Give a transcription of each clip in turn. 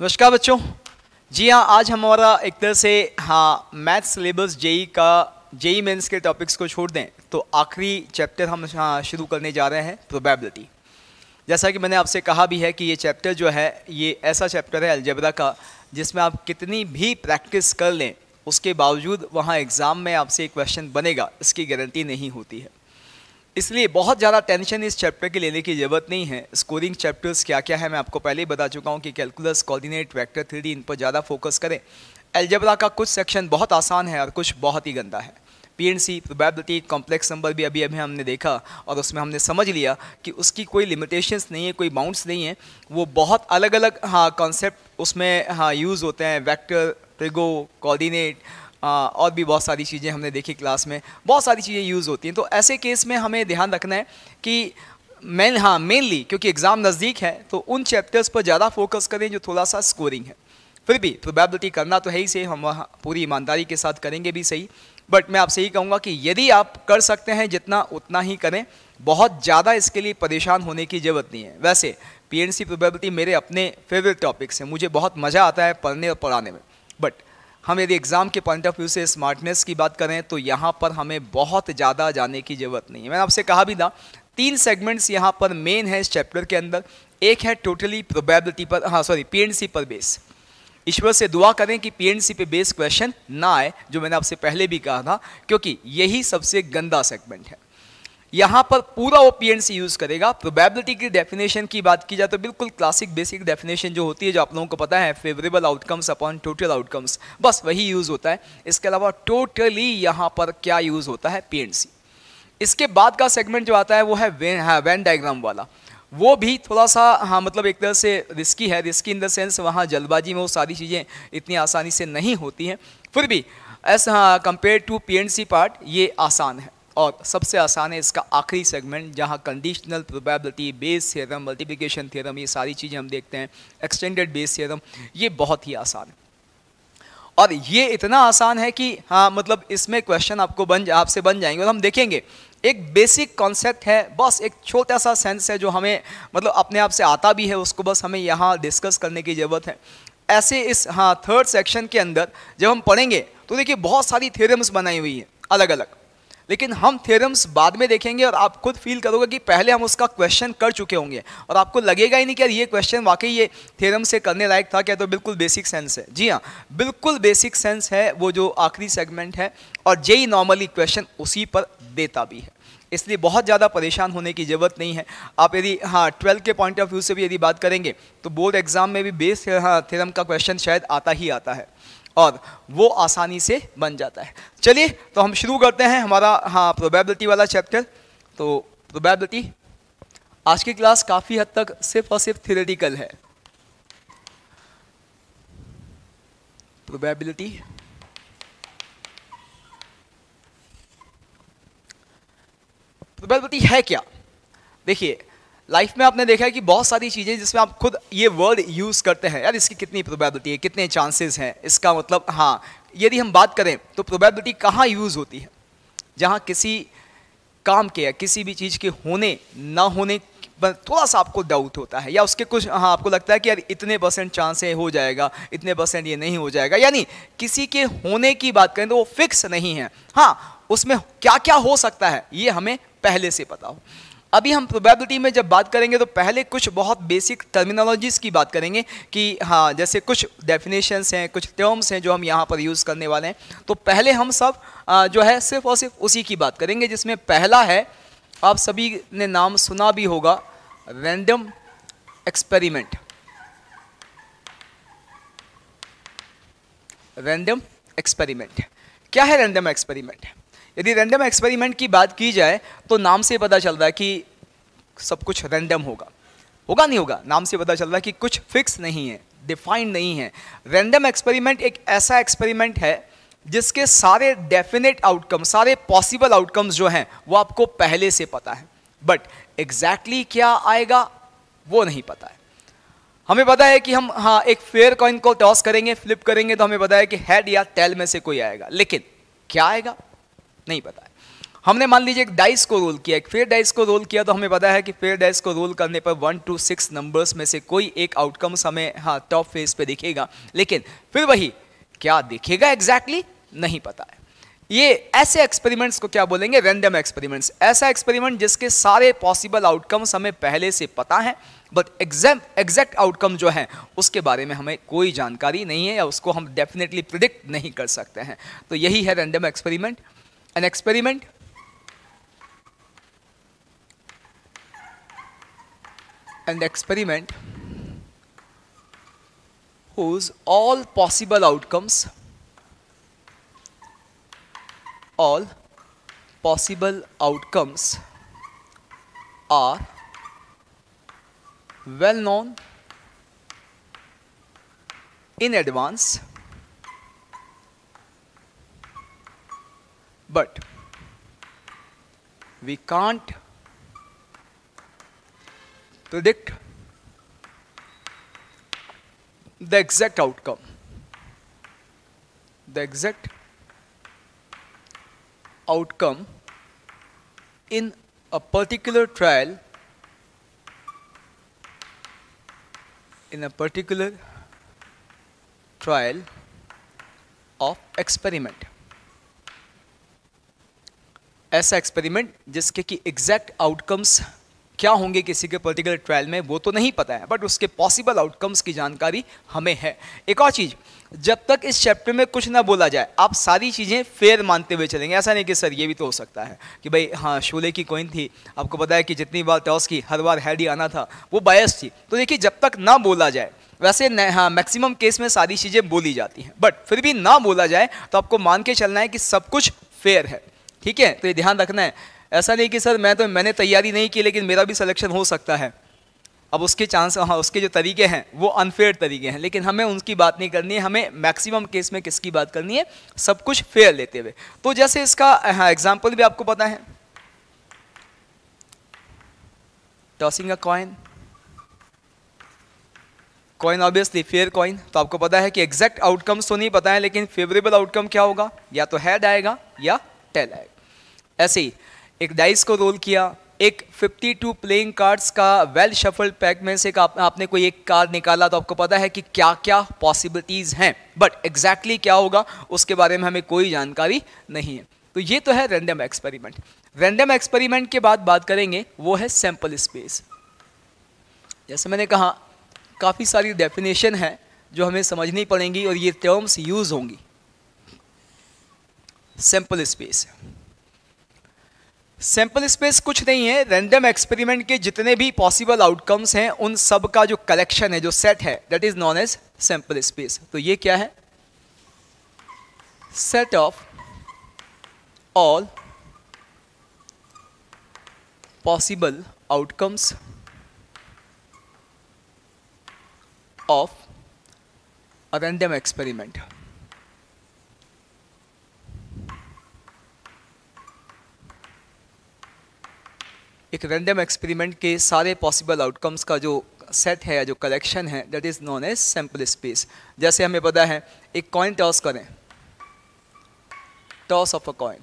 नमस्कार बच्चों। जी हाँ, आज हमारा एक तरह से मैथ्स सिलेबस जेई मेंस के टॉपिक्स को छोड़ दें तो आखिरी चैप्टर हम शुरू करने जा रहे हैं, प्रोबेबिलिटी। जैसा कि मैंने आपसे कहा भी है कि ये चैप्टर जो है ये ऐसा चैप्टर है अलजेब्रा का जिसमें आप कितनी भी प्रैक्टिस कर लें उसके बावजूद वहाँ एग्ज़ाम में आपसे एक क्वेश्चन बनेगा, इसकी गारंटी नहीं होती है। इसलिए बहुत ज़्यादा टेंशन इस चैप्टर के लेने की ज़रूरत नहीं है। स्कोरिंग चैप्टर्स क्या क्या है मैं आपको पहले ही बता चुका हूँ कि कैलकुलस, कोऑर्डिनेट, वेक्टर थ्योरी, इन पर ज़्यादा फोकस करें। अलजेब्रा का कुछ सेक्शन बहुत आसान है और कुछ बहुत ही गंदा है। पीएनसी, प्रोबेबिलिटी, कॉम्प्लेक्स नंबर भी अभी हमने देखा और उसमें हमने समझ लिया कि उसकी कोई लिमिटेशंस नहीं है, कोई बाउंड्स नहीं है। वो बहुत अलग अलग कॉन्सेप्ट उसमें यूज़ होते हैं। वेक्टर, ट्रिगो, कोऑर्डिनेट और भी बहुत सारी चीज़ें हमने देखी क्लास में, बहुत सारी चीज़ें यूज़ होती हैं। तो ऐसे केस में हमें ध्यान रखना है कि मेनली क्योंकि एग्ज़ाम नज़दीक है तो उन चैप्टर्स पर ज़्यादा फोकस करें जो थोड़ा सा स्कोरिंग है। फिर भी प्रोबेबिलिटी करना तो है ही सही, हम पूरी ईमानदारी के साथ करेंगे भी सही। बट मैं आपसे यही कहूँगा कि यदि आप कर सकते हैं जितना उतना ही करें, बहुत ज़्यादा इसके लिए परेशान होने की ज़रूरत नहीं है। वैसे पीएनसी, प्रोबेबिलिटी मेरे अपने फेवरेट टॉपिक्स हैं, मुझे बहुत मज़ा आता है पढ़ने और पढ़ाने में। बट हम यदि एग्ज़ाम के पॉइंट ऑफ व्यू से स्मार्टनेस की बात करें तो यहाँ पर हमें बहुत ज़्यादा जाने की ज़रूरत नहीं है। मैंने आपसे कहा भी था 3 सेगमेंट्स यहाँ पर मेन है इस चैप्टर के अंदर। एक है टोटली प्रोबेबिलिटी पर, पीएनसी पर बेस। ईश्वर से दुआ करें कि पीएनसी पे बेस क्वेश्चन ना आए, जो मैंने आपसे पहले भी कहा था, क्योंकि यही सबसे गंदा सेगमेंट है। यहाँ पर पूरा वो पीएनसी यूज़ करेगा। प्रोबेबिलिटी की डेफिनेशन की बात की जाए तो बिल्कुल क्लासिक बेसिक डेफिनेशन जो होती है, जो आप लोगों को पता है, favourable outcomes upon total outcomes, बस वही यूज़ होता है। इसके अलावा टोटली यहाँ पर क्या यूज़ होता है, पीएनसी। इसके बाद का सेगमेंट जो आता है वो है वेन डायग्राम वाला। वो भी थोड़ा सा मतलब एक तरह से रिस्की है। रिस्की इन द सेंस वहाँ जल्दबाजी में वो सारी चीज़ें इतनी आसानी से नहीं होती हैं। फिर भी ऐसा कंपेयर टू पीएनसी पार्ट ये आसान है। और सबसे आसान है इसका आखिरी सेगमेंट, जहाँ conditional probability, Bayes theorem, multiplication theorem, ये सारी चीज़ें हम देखते हैं, एक्सटेंडेड बेस थ्योरम, ये बहुत ही आसान है। और ये इतना आसान है कि मतलब इसमें क्वेश्चन आपसे बन जाएंगे। और हम देखेंगे एक बेसिक कॉन्सेप्ट है, बस एक छोटा सा सेंस है जो हमें मतलब अपने आप से आता भी है, उसको बस हमें यहाँ डिस्कस करने की ज़रूरत है। ऐसे इस थर्ड सेक्शन के अंदर जब हम पढ़ेंगे तो देखिए बहुत सारी थ्योरम्स बनाई हुई हैं अलग अलग, लेकिन हम थ्योरम्स बाद में देखेंगे और आप खुद फील करोगे कि पहले हम उसका क्वेश्चन कर चुके होंगे और आपको लगेगा ही नहीं कि यार ये क्वेश्चन वाकई ये थ्योरम से करने लायक था क्या। तो बिल्कुल बेसिक सेंस है। जी हाँ, बिल्कुल बेसिक सेंस है वो जो आखिरी सेगमेंट है, और जेई नॉर्मली क्वेश्चन उसी पर देता भी है। इसलिए बहुत ज़्यादा परेशान होने की ज़रूरत नहीं है। आप यदि 12 के पॉइंट ऑफ व्यू से भी यदि बात करेंगे तो बोर्ड एग्जाम में भी बेस थ्योरम का क्वेश्चन शायद आता ही आता है और वो आसानी से बन जाता है। चलिए तो हम शुरू करते हैं हमारा प्रोबेबिलिटी वाला चैप्टर। तो प्रोबेबिलिटी आज की क्लास काफ़ी हद तक सिर्फ और सिर्फ थ्योरेटिकल है। प्रोबेबिलिटी है क्या? देखिए लाइफ में आपने देखा है कि बहुत सारी चीज़ें जिसमें आप खुद ये वर्ड यूज़ करते हैं, यार इसकी कितनी प्रोबेबिलिटी है, कितने चांसेस हैं, इसका मतलब यदि हम बात करें तो प्रोबेबिलिटी कहाँ यूज़ होती है? जहाँ किसी काम के या किसी भी चीज़ के होने ना होने पर थोड़ा सा आपको डाउट होता है, या उसके कुछ आपको लगता है कि यार इतने % चांस है हो जाएगा, इतने % ये नहीं हो जाएगा। यानी किसी के होने की बात करें तो वो फिक्स नहीं है। उसमें क्या क्या हो सकता है ये हमें पहले से पता हो। अभी हम प्रोबेबिलिटी में जब बात करेंगे तो पहले कुछ बहुत बेसिक टर्मिनोलॉजीज़ की बात करेंगे कि जैसे कुछ डेफिनेशंस हैं, कुछ टर्म्स हैं जो हम यहाँ पर यूज़ करने वाले हैं। तो पहले हम सब जो है सिर्फ और सिर्फ उसी की बात करेंगे, जिसमें पहला है, आप सभी ने नाम सुना भी होगा, रैंडम एक्सपेरिमेंट। रैंडम एक्सपेरिमेंट क्या है? रैंडम एक्सपेरिमेंट, यदि रैंडम एक्सपेरिमेंट की बात की जाए तो नाम से पता चल रहा है कि सब कुछ रैंडम होगा नहीं होगा। नाम से पता चल रहा है कि कुछ फिक्स नहीं है, डिफाइंड नहीं है। रैंडम एक्सपेरिमेंट एक ऐसा एक्सपेरिमेंट है जिसके सारे डेफिनेट आउटकम, सारे पॉसिबल आउटकम्स जो हैं वो आपको पहले से पता है, बट एग्जैक्टली क्या आएगा वो नहीं पता है। हमें पता है कि हम एक फेयर कॉइन को टॉस करेंगे, फ्लिप करेंगे तो हमें पता है कि हेड या टेल में से कोई आएगा, लेकिन क्या आएगा नहीं पता है। हमने मान लीजिए एक डाइस को रोल किया, एक फेयर डाइस को रोल किया, तो हमें पता है कि फेयर डाइस को रोल करने पर 1 to 6 नंबर्स में से कोई एक आउटकम्स हमें टॉप फेस पे दिखेगा, लेकिन फिर वही क्या दिखेगा एग्जैक्टली नहीं पता है। ये ऐसे एक्सपेरिमेंट्स को क्या बोलेंगे? Random experiments. ऐसा एक्सपेरिमेंट जिसके सारे पॉसिबल आउटकम्स हमें पहले से पता है, बट एग्जैक्ट आउटकम जो है उसके बारे में हमें कोई जानकारी नहीं है, या उसको हम डेफिनेटली प्रिडिक्ट नहीं कर सकते हैं। तो यही है random experiment. An experiment whose all possible outcomes are well known in advance, but we can't predict the exact outcome. The exact outcome in a particular trial, of experiment. ऐसा experiment जिसके कि एग्जैक्ट आउटकम्स क्या होंगे किसी के particular trial में वो तो नहीं पता है, बट उसके पॉसिबल आउटकम्स की जानकारी हमें है। एक और चीज़, जब तक इस चैप्टर में कुछ ना बोला जाए आप सारी चीज़ें फेयर मानते हुए चलेंगे। ऐसा नहीं कि सर ये भी तो हो सकता है कि भाई हाँ शोले की कॉइन थी, आपको पता है कि जितनी बार टॉस की हर बार हेड ही आना था, वो बायस थी। तो देखिए जब तक ना बोला जाए, वैसे हाँ मैक्सिमम केस में सारी चीज़ें बोली जाती हैं, बट फिर भी ना बोला जाए तो आपको मान के चलना है कि सब कुछ फेयर है। ठीक है, तो ये ध्यान रखना है। ऐसा नहीं कि सर मैंने तैयारी नहीं की लेकिन मेरा भी सिलेक्शन हो सकता है। अब उसके चांस उसके जो तरीके हैं वो अनफेयर तरीके हैं, लेकिन हमें उनकी बात नहीं करनी है। हमें मैक्सिमम केस में किसकी बात करनी है? सब कुछ फेयर लेते हुए। तो जैसे इसका एग्जाम्पल भी आपको पता है, tossing a coin obviously fair coin. तो आपको पता है कि एग्जैक्ट आउटकम्स तो नहीं पता है, लेकिन फेवरेबल आउटकम क्या होगा? या तो हेड आएगा या टेल आएगा। ऐसे ही एक डाइस को रोल किया, एक 52 प्लेइंग कार्ड्स का वेल शफल्ड पैक में से आपने कोई एक कार्ड निकाला, तो आपको पता है कि क्या क्या पॉसिबिलिटीज हैं, बट एग्जैक्टली क्या होगा उसके बारे में हमें कोई जानकारी नहीं है। तो ये तो है रैंडम एक्सपेरिमेंट। रैंडम एक्सपेरिमेंट के बाद बात करेंगे वो है सैंपल स्पेस। जैसे मैंने कहा काफ़ी सारी डेफिनेशन है जो हमें समझनी पड़ेंगी और ये टर्म्स यूज होंगी। सैंपल स्पेस, सैंपल स्पेस कुछ नहीं है, रैंडम एक्सपेरिमेंट के जितने भी पॉसिबल आउटकम्स हैं उन सब का जो कलेक्शन है, जो सेट है, that is known as sample space. तो ये क्या है? Set of all possible outcomes of a random experiment. एक रैंडम एक्सपेरिमेंट के सारे पॉसिबल आउटकम्स का जो सेट है या जो कलेक्शन है, that is known as sample space. जैसे हमें पता है एक कॉइन टॉस करें, टॉस ऑफ अ कॉइन,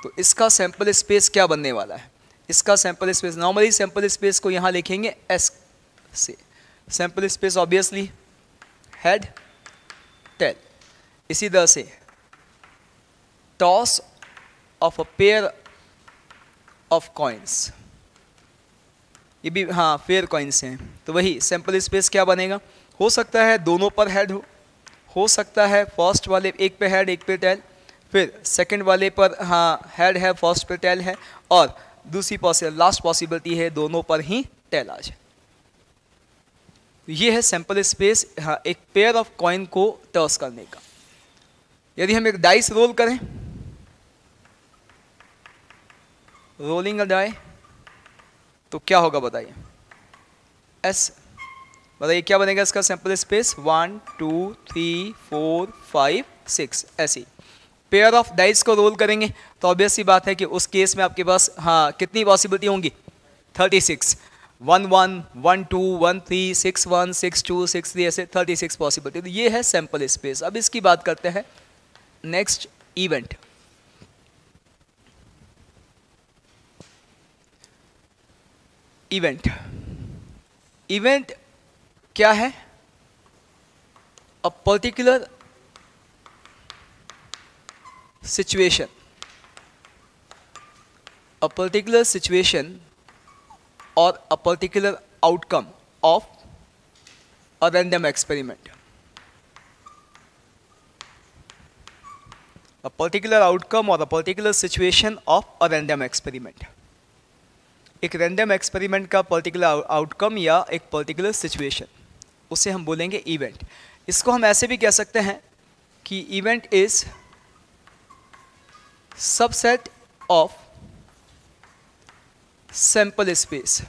तो इसका सैंपल स्पेस क्या बनने वाला है? इसका sample space, normally sample space को यहाँ लिखेंगे एस से। Sample space obviously head tail. इसी तरह से toss of a pair of coins, ये भी हाँ फेयर कॉइन्स हैं, तो वही सैंपल स्पेस क्या बनेगा? हो सकता है दोनों पर हेड हो सकता है फर्स्ट वाले एक पे हेड एक पे टेल, फिर सेकंड वाले पर हाँ हेड है फर्स्ट पे टेल है, और दूसरी लास्ट पॉसिबिलिटी है दोनों पर ही टेल आ जाए। ये है सैंपल स्पेस हाँ एक पेयर ऑफ कॉइन को टॉस करने का। यदि हम एक डाइस रोल करें, रोलिंग अ डाई, तो क्या होगा बताइए? एस, बताइए क्या बनेगा इसका सैंपल स्पेस? 1 2 3 4 5 6 ऐसी। पेयर ऑफ डाइस को रोल करेंगे तो ऑब्वियस सी बात है कि उस केस में आपके पास हाँ कितनी पॉसिबिलिटी होंगी? 36। 1 1 1 2 1 3 6 1 6 2 6 3 ऐसे 36 पॉसिबिलिटी। तो ये है सैंपल स्पेस। अब इसकी बात करते हैं नेक्स्ट इवेंट। इवेंट, इवेंट क्या है? A particular situation, a particular situation or a particular outcome of a random experiment. A particular outcome or a particular situation of a random experiment. एक random experiment का particular outcome या एक particular situation, उसे हम बोलेंगे event. इसको हम ऐसे भी कह सकते हैं कि event is subset of sample space,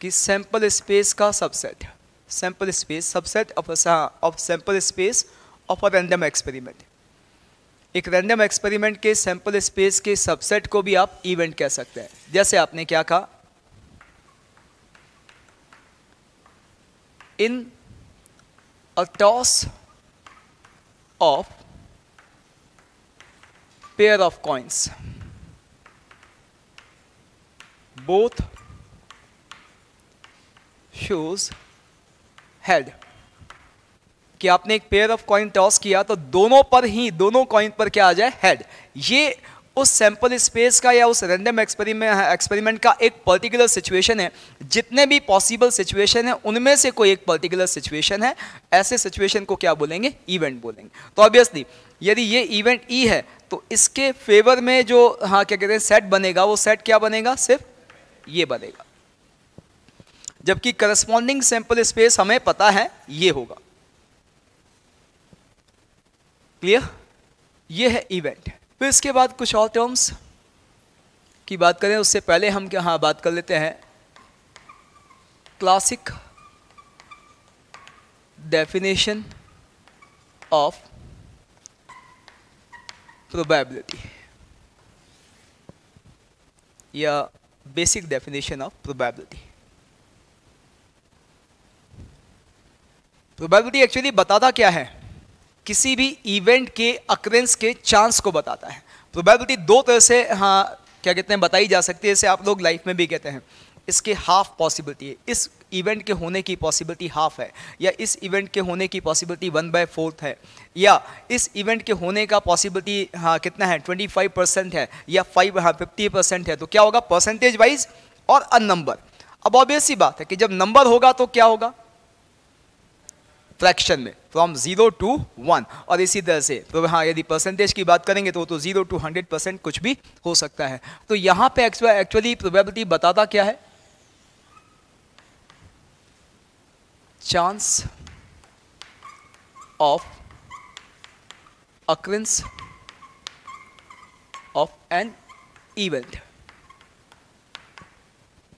कि सैंपल स्पेस का subset, sample space subset of sample space of a random experiment. एक रैंडम एक्सपेरिमेंट के सैंपल स्पेस के सबसेट को भी आप इवेंट कह सकते हैं। जैसे आपने क्या कहा, in a toss of pair of coins both shows head, कि आपने एक पेयर ऑफ कॉइन टॉस किया तो दोनों कॉइन पर क्या आ जाए? हेड। ये उस सैंपल स्पेस का या उस रैंडम एक्सपेरिमेंट का एक पर्टिकुलर सिचुएशन है। जितने भी पॉसिबल सिचुएशन है उनमें से कोई एक पर्टिकुलर सिचुएशन है, ऐसे सिचुएशन को क्या बोलेंगे? इवेंट बोलेंगे। तो ऑब्वियसली यदि ये इवेंट ई है तो इसके फेवर में जो क्या कहते हैं सेट बनेगा, वो सेट क्या बनेगा? सिर्फ ये बनेगा। जबकि करस्पॉन्डिंग सैंपल स्पेस हमें पता है ये होगा। क्लियर? ये है इवेंट। फिर इसके बाद कुछ और टर्म्स की बात करें उससे पहले हम क्या बात कर लेते हैं क्लासिक डेफिनेशन ऑफ प्रोबेबिलिटी या basic definition of probability. Probability actually बताता क्या है? किसी भी इवेंट के अकरेंस के चांस को बताता है। प्रोबेबिलिटी दो तरह से क्या कहते हैं बताई जा सकती है, जैसे आप लोग लाइफ में भी कहते हैं इसके हाफ पॉसिबिलिटी है, इस इवेंट के होने की पॉसिबिलिटी हाफ है, या इस इवेंट के होने की पॉसिबिलिटी 1/4 है, या इस इवेंट के होने का पॉसिबिलिटी कितना है 25% है, या 50% है। तो क्या होगा? परसेंटेज वाइज और अ नंबर। अब ऑब्वियस सी बात है कि जब नंबर होगा तो क्या होगा? फ्रैक्शन में, फ्रॉम 0 to 1। और इसी तरह से तो यदि परसेंटेज की बात करेंगे तो 0 to 100% कुछ भी हो सकता है। तो यहाँ पे एक्चुअली प्रोबेबिलिटी बताता क्या है? Chance of occurrence of an event,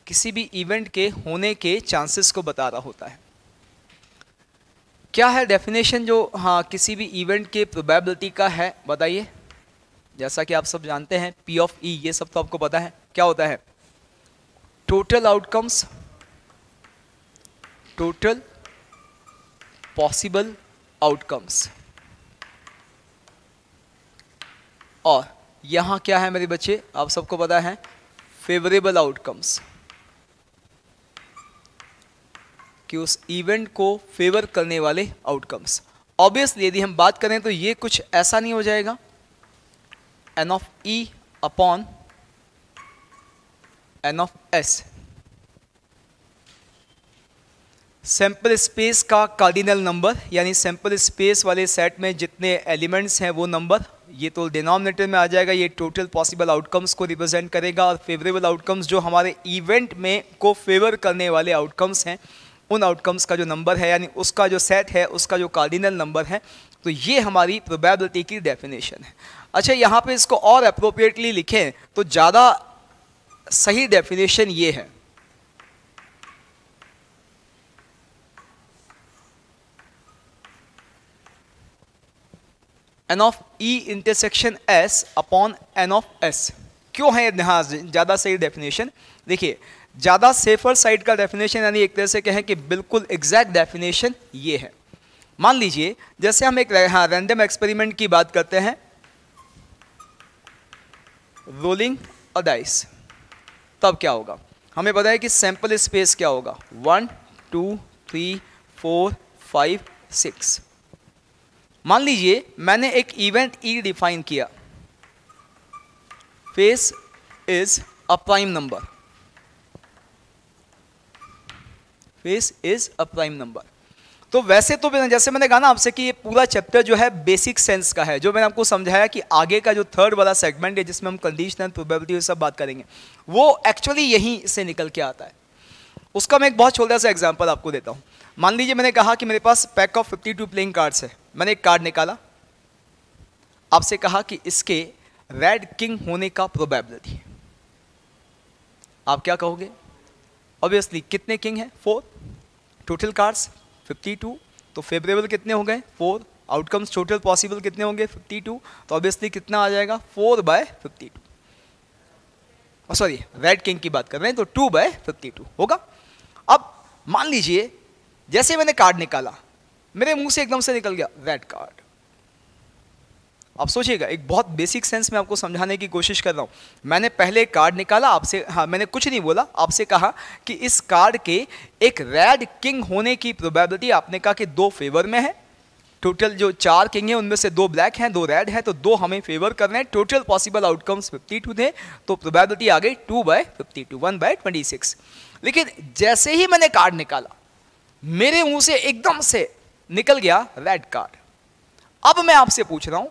किसी भी इवेंट के होने के चांसेस को बता रहा होता है। क्या है डेफिनेशन जो किसी भी इवेंट के प्रोबेबिलिटी का है? बताइए। जैसा कि आप सब जानते हैं P of E, ये सब तो आपको पता है। क्या होता है? Total outcomes, total possible outcomes. और यहां क्या है मेरे बच्चे? आप सबको पता है फेवरेबल आउटकम्स, कि उस इवेंट को फेवर करने वाले आउटकम्स। ऑब्वियसली यदि हम बात करें तो ये कुछ ऐसा नहीं हो जाएगा N of E upon N of S, sample space का कार्डिनल नंबर, यानी सैंपल स्पेस वाले सेट में जितने एलिमेंट्स हैं वो नंबर, ये तो डिनोमिनेटर में आ जाएगा। ये टोटल पॉसिबल आउटकम्स को रिप्रेजेंट करेगा। और फेवरेबल आउटकम्स जो हमारे इवेंट में को फेवर करने वाले आउटकम्स हैं, उन आउटकम्स का जो नंबर है, यानी उसका जो सेट है, उसका जो कार्डिनल नंबर है। तो ये हमारी प्रोबेबिलिटी की डेफिनेशन है। अच्छा, यहाँ पे इसको और अप्रोप्रिएटली लिखें तो ज़्यादा सही डेफिनेशन ये है, N of E intersection S upon N of S। क्यों है ज़्यादा सही डेफिनेशन? देखिए, ज़्यादा सेफर साइड का डेफिनेशन, यानी एक तरह से कहें कि बिल्कुल एग्जैक्ट डेफिनेशन ये है। मान लीजिए जैसे हम एक रैंडम एक्सपेरिमेंट की बात करते हैं, रोलिंग अ डाइस, तब क्या होगा? हमें पता है कि सैंपल स्पेस क्या होगा, 1 2 3 4 5 6। मान लीजिए मैंने एक इवेंट ई डिफाइन किया, face is a prime number, face is a prime number. तो वैसे तो जैसे मैंने कहा ना आपसे कि ये पूरा चैप्टर जो है बेसिक सेंस का है, जो मैंने आपको समझाया कि आगे का जो थर्ड वाला सेगमेंट है जिसमें हम कंडीशनल प्रोबेबिलिटी ये सब बात करेंगे, वो एक्चुअली यहीं से निकल के आता है। उसका मैं एक बहुत छोटा सा एग्जांपल आपको देता हूँ। मान लीजिए मैंने कहा कि मेरे पास पैक ऑफ 52 प्लेइंग कार्ड्स है, मैंने एक कार्ड निकाला, आपसे कहा कि इसके रेड किंग होने का प्रोबेबिलिटी, आप क्या कहोगे? ऑब्वियसली कितने किंग हैं? 4, टोटल कार्ड्स 52, तो फेवरेबल कितने हो गए? 4, आउटकम्स टोटल पॉसिबल कितने होंगे? 52, तो ऑब्वियसली कितना आ जाएगा? 4/52। सॉरी, रेड किंग की बात कर रहे हैं, तो 2/52 होगा। अब मान लीजिए जैसे मैंने कार्ड निकाला, मेरे मुंह से एकदम से निकल गया रेड कार्ड। आप सोचिएगा, एक बहुत बेसिक सेंस में आपको समझाने की कोशिश कर रहा हूं। मैंने पहले कार्ड निकाला, आपसे मैंने कुछ नहीं बोला, आपसे कहा कि इस कार्ड के एक रेड किंग होने की प्रोबेबिलिटी, आपने कहा कि 2 फेवर में है। टोटल जो 4 किंग हैं उनमें से 2 ब्लैक हैं, 2 रेड हैं, तो 2 हमें फेवर कर रहे हैं। टोटल पॉसिबल आउटकम्स 52 थे, तो प्रोबेबिलिटी आ गई 2/52, 1/26। लेकिन जैसे ही मैंने कार्ड निकाला, मेरे मुंह से एकदम से निकल गया रेड कार्ड। अब मैं आपसे पूछ रहा हूं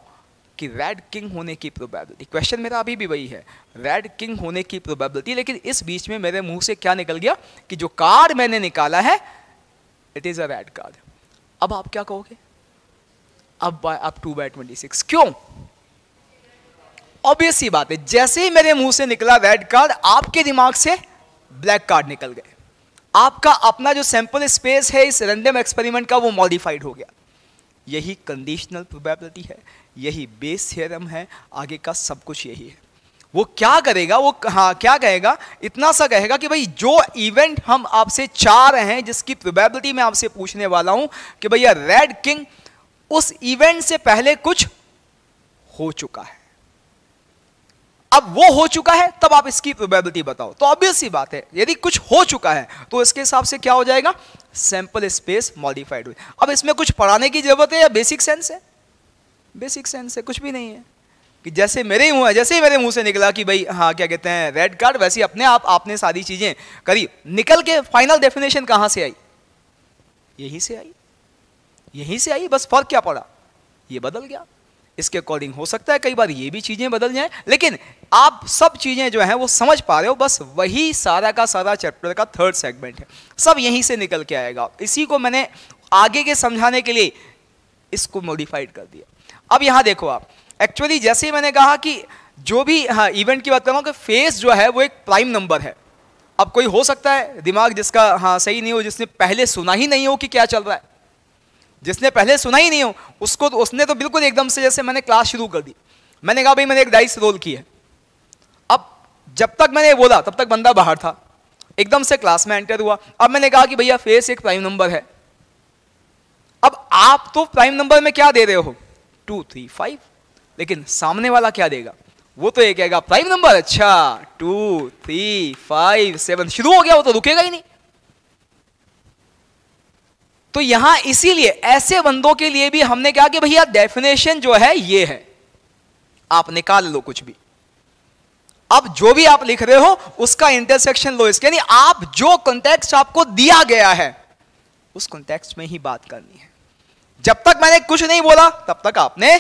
कि रेड किंग होने की प्रोबेबिलिटी, क्वेश्चन मेरा अभी भी वही है, रेड किंग होने की प्रोबेबिलिटी, लेकिन इस बीच में मेरे मुंह से क्या निकल गया कि जो कार्ड मैंने निकाला है it is a red card. अब आप क्या कहोगे? अब 2/26 क्यों? ऑब्वियस सी बात है, जैसे ही मेरे मुंह से निकला रेड कार्ड, आपके दिमाग से ब्लैक कार्ड निकल गए। आपका अपना जो सैंपल स्पेस है इस रैंडम एक्सपेरिमेंट का, वो मॉडिफाइड हो गया। यही कंडीशनल प्रोबेबिलिटी है, यही बेस थ्योरम है, आगे का सब कुछ यही है। वो क्या करेगा, वो क्या कहेगा, इतना सा कहेगा कि भाई जो इवेंट हम आपसे चाह रहे हैं, जिसकी प्रोबेबिलिटी मैं आपसे पूछने वाला हूं कि भैया रेड किंग, उस इवेंट से पहले कुछ हो चुका है। अब वो हो चुका है, तब आप इसकी प्रोबेबिलिटी बताओ। तो ऑब्वियस सी बात है, यदि कुछ हो चुका है तो इसके हिसाब से क्या हो जाएगा? सैंपल स्पेस मॉडिफाइड हुई। अब इसमें कुछ पढ़ाने की जरूरत है या बेसिक सेंस है? बेसिक सेंस है, कुछ भी नहीं है। कि जैसे मेरे मुंह से निकला कि भाई क्या कहते हैं रेड कार्ड, वैसे अपने आप आपने सारी चीजें करी, निकल के फाइनल डेफिनेशन कहां से आई? यहीं से आई, बस फर्क क्या पड़ा? ये बदल गया। इसके अकॉर्डिंग हो सकता है कई बार ये भी चीजें बदल जाएं, लेकिन आप सब चीजें जो हैं वो समझ पा रहे हो। बस वही सारा का सारा चैप्टर का थर्ड सेगमेंट है, सब यहीं से निकल के आएगा। इसी को मैंने आगे के समझाने के लिए इसको मॉडिफाइड कर दिया। अब यहां देखो आप, एक्चुअली जैसे ही मैंने कहा कि जो भी इवेंट की बात कर रहा हूं कि फेस जो है वो एक प्राइम नंबर है। अब कोई हो सकता है दिमाग जिसका सही नहीं हो, जिसने पहले सुना ही नहीं हो कि क्या चल रहा है, जिसने पहले सुना ही नहीं हो उसको तो उसने तो बिल्कुल एकदम से, जैसे मैंने क्लास शुरू कर दी, मैंने कहा भाई मैंने एक डाइस रोल की है। अब जब तक मैंने बोला तब तक बंदा बाहर था, एकदम से क्लास में एंटर हुआ। अब मैंने कहा कि भैया फेस एक प्राइम नंबर है। अब आप तो प्राइम नंबर में क्या दे रहे हो? 2 3 5, लेकिन सामने वाला क्या देगा? वो तो ये कहेगा प्राइम नंबर, अच्छा 2 3 5 7 शुरू हो गया, वो तो रुकेगा ही नहीं। तो यहां इसीलिए ऐसे बंदों के लिए भी हमने कहा कि भैया डेफिनेशन जो है ये है, आप निकाल लो कुछ भी। अब जो भी आप लिख रहे हो उसका इंटरसेक्शन लो इसके, यानी आप जो कॉन्टेक्स्ट आपको दिया गया है उस कॉन्टेक्स्ट में ही बात करनी है। जब तक मैंने कुछ नहीं बोला तब तक आपने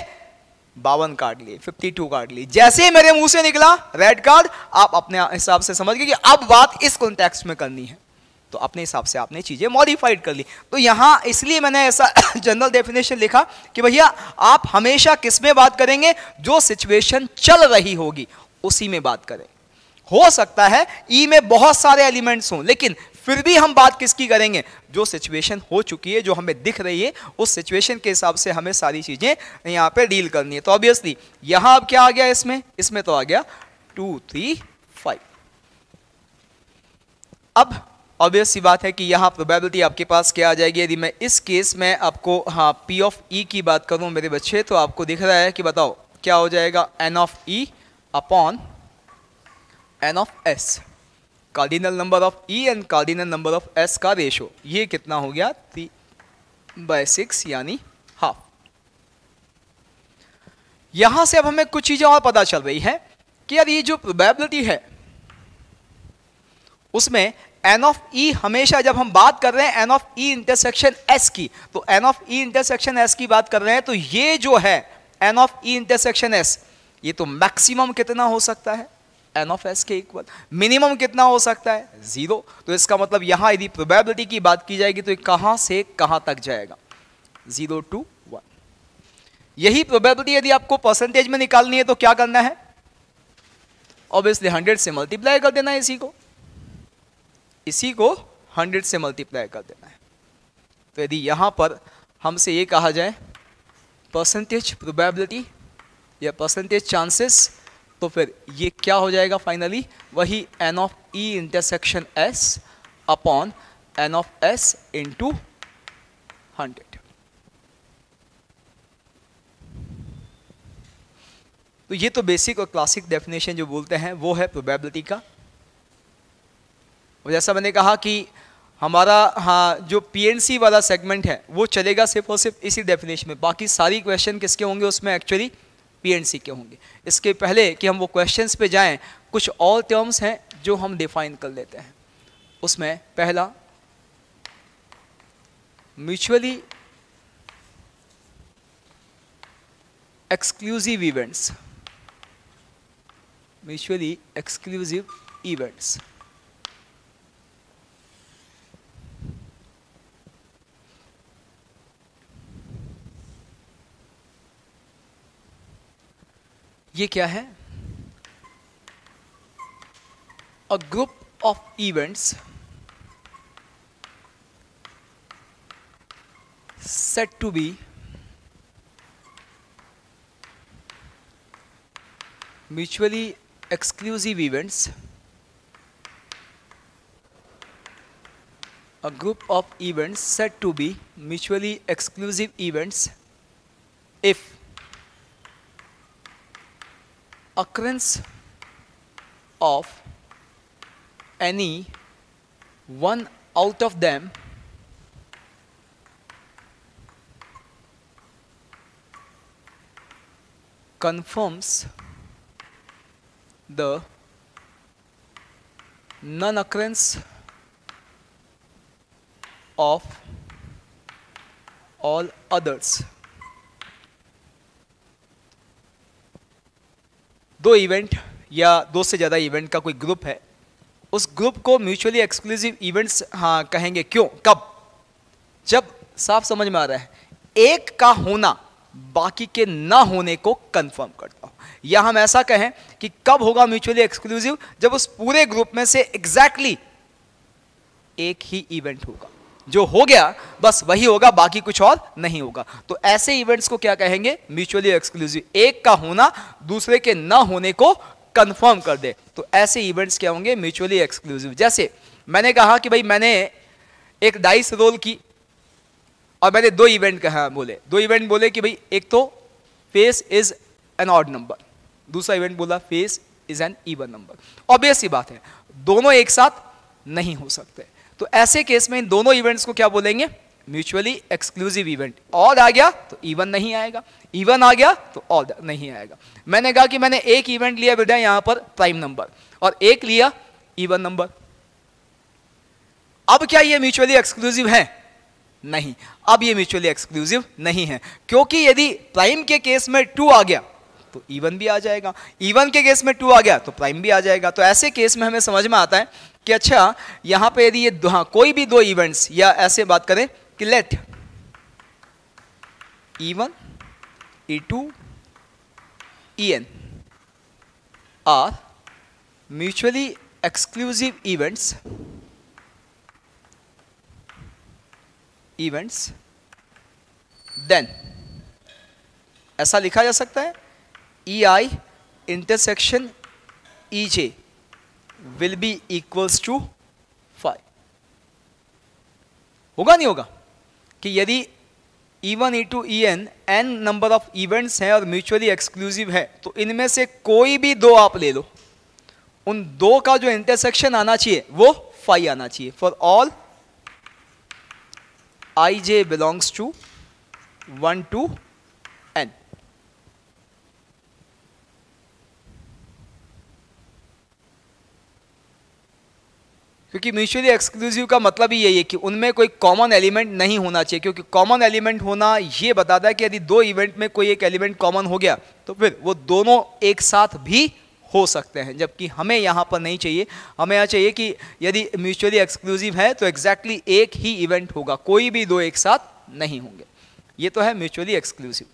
52 कार्ड लिए, 52 कार्ड लिए। जैसे ही मेरे मुंह से निकला रेड कार्ड, आप अपने हिसाब से समझ गए कि अब बात इस कॉन्टेक्स्ट में करनी है, तो अपने हिसाब से आपने चीजें मॉडिफाइड कर ली। तो यहां इसलिए मैंने ऐसा जनरल डेफिनेशन लिखा कि भैया आप हमेशा किस में बात करेंगे? जो सिचुएशन चल रही होगी उसी में बात करें। हो सकता है ई में बहुत सारे एलिमेंट्स हों, लेकिन फिर भी हम बात किसकी करेंगे? जो सिचुएशन हो चुकी है, जो हमें दिख रही है, उस सिचुएशन के हिसाब से हमें सारी चीजें यहां पे डील करनी है। तो ऑब्वियसली यहां अब क्या आ गया इसमें तो आ गया 2 3 5। अब ऑब्वियस सी बात है कि यहाँ प्रोबेबिलिटी आपके पास क्या आ जाएगी? यदि मैं इस केस में आपको P ऑफ E की बात करूँ मेरे बच्चे, तो आपको दिख रहा है कि बताओ क्या हो जाएगा? N of E upon N of S। Cardinal number of E and cardinal number of S का रेशो, ये कितना हो गया 3/6 यानी हाफ। यहां से अब हमें कुछ चीजें और पता चल रही है कि यार ये जो प्रोबेबिलिटी है उसमें एन ऑफ ई, हमेशा जब हम बात कर रहे हैं n of E intersection S की, तो n of E intersection S की बात कर रहे हैं, तो ये जो है n of E intersection S, ये तो मैक्सिमम कितना हो सकता है एन ऑफ एस के इक्वल, मिनिमम कितना हो सकता है 0। तो इसका मतलब यहां यदि प्रोबेबिलिटी की बात की जाएगी तो ये कहां से कहां तक जाएगा 0 to 1। यही प्रोबेबिलिटी यदि आपको परसेंटेज में निकालनी है तो क्या करना है, ऑब्वियसली 100 से मल्टीप्लाई कर देना है, इसी को 100 से मल्टीप्लाई कर देना है। तो यदि यहां पर हमसे ये कहा जाए परसेंटेज प्रोबेबिलिटी या परसेंटेज चांसेस, तो फिर ये क्या हो जाएगा फाइनली, वही n of E intersection S upon n of S into 100। तो ये तो बेसिक और क्लासिक डेफिनेशन जो बोलते हैं वो है प्रोबेबिलिटी का। और जैसा मैंने कहा कि हमारा जो पीएनसी वाला सेगमेंट है वो चलेगा सिर्फ और सिर्फ इसी डेफिनेशन में, बाकी सारी क्वेश्चन किसके होंगे उसमें एक्चुअली पीएनसी के होंगे। इसके पहले कि हम वो क्वेश्चंस पे जाएं, कुछ और टर्म्स हैं जो हम डिफाइन कर लेते हैं। उसमें पहला mutually exclusive events, mutually exclusive events. ये क्या है, a group of events said to be mutually exclusive events, a group of events said to be mutually exclusive events if occurrence of any one out of them confirms the non-occurrence of all others। दो event या दो से ज़्यादा event का कोई group है, उस group को म्यूचुअली एक्सक्लूसिव इवेंट्स कहेंगे। क्यों, कब, जब साफ समझ में आ रहा है एक का होना बाकी के ना होने को कंफर्म करता हूं, या हम ऐसा कहें कि कब होगा म्यूचुअली एक्सक्लूसिव, जब उस पूरे ग्रुप में से एग्जैक्टली एक ही इवेंट होगा, जो हो गया बस वही होगा, बाकी कुछ और नहीं होगा। तो ऐसे इवेंट्स को क्या कहेंगे, म्यूचुअली एक्सक्लूसिव, एक का होना दूसरे के ना होने को कंफर्म कर दे, तो ऐसे इवेंट्स क्या होंगे, म्यूचुअली एक्सक्लूसिव। जैसे मैंने कहा कि भाई मैंने एक डाइस रोल की और मैंने दो इवेंट कहा, दो इवेंट बोले कि भाई एक तो face is an odd number, दूसरा इवेंट बोला face is an even number. Obvious सी बात है दोनों एक साथ नहीं हो सकते, तो ऐसे केस में इन दोनों इवेंट्स को क्या बोलेंगे, म्यूचुअली एक्सक्लूसिव इवेंट। ऑड आ गया तो इवन नहीं आएगा, इवन आ गया तो ऑड नहीं आएगा। मैंने कहा कि मैंने एक इवेंट लिया बेटा यहां पर प्राइम नंबर और एक लिया इवन नंबर, अब क्या ये म्यूचुअली एक्सक्लूसिव है, नहीं, अब ये म्यूचुअली एक्सक्लूसिव नहीं है, क्योंकि यदि प्राइम के केस में 2 आ गया तो इवन भी आ जाएगा, इवन के केस में 2 आ गया तो प्राइम भी आ जाएगा। तो ऐसे केस में हमें समझ में आता है कि अच्छा यहां पे यदि ये कोई भी दो इवेंट्स, या ऐसे बात करें कि let E1 E2 En are mutually exclusive events, then ऐसा लिखा जा सकता है EI intersection EJ will be equals to 5। होगा नहीं होगा कि यदि E1 E2 En n number of events हैं और म्यूचुअली एक्सक्लूसिव है, तो इनमें से कोई भी दो आप ले लो, उन दो का जो इंटरसेक्शन आना चाहिए वो फाई आना चाहिए। For all i j belongs to 1 to n। क्योंकि म्यूचुअली एक्सक्लूसिव का मतलब ही यही है कि उनमें कोई कॉमन एलिमेंट नहीं होना चाहिए, क्योंकि कॉमन एलिमेंट होना ये बताता है कि यदि दो इवेंट में कोई एक एलिमेंट कॉमन हो गया तो फिर वो दोनों एक साथ भी हो सकते हैं, जबकि हमें यहाँ पर नहीं चाहिए। हमें यहाँ चाहिए कि यदि म्यूचुअली एक्सक्लूसिव है तो एग्जैक्टली एक ही इवेंट होगा, कोई भी दो एक साथ नहीं होंगे। ये तो है म्यूचुअली एक्सक्लूसिव।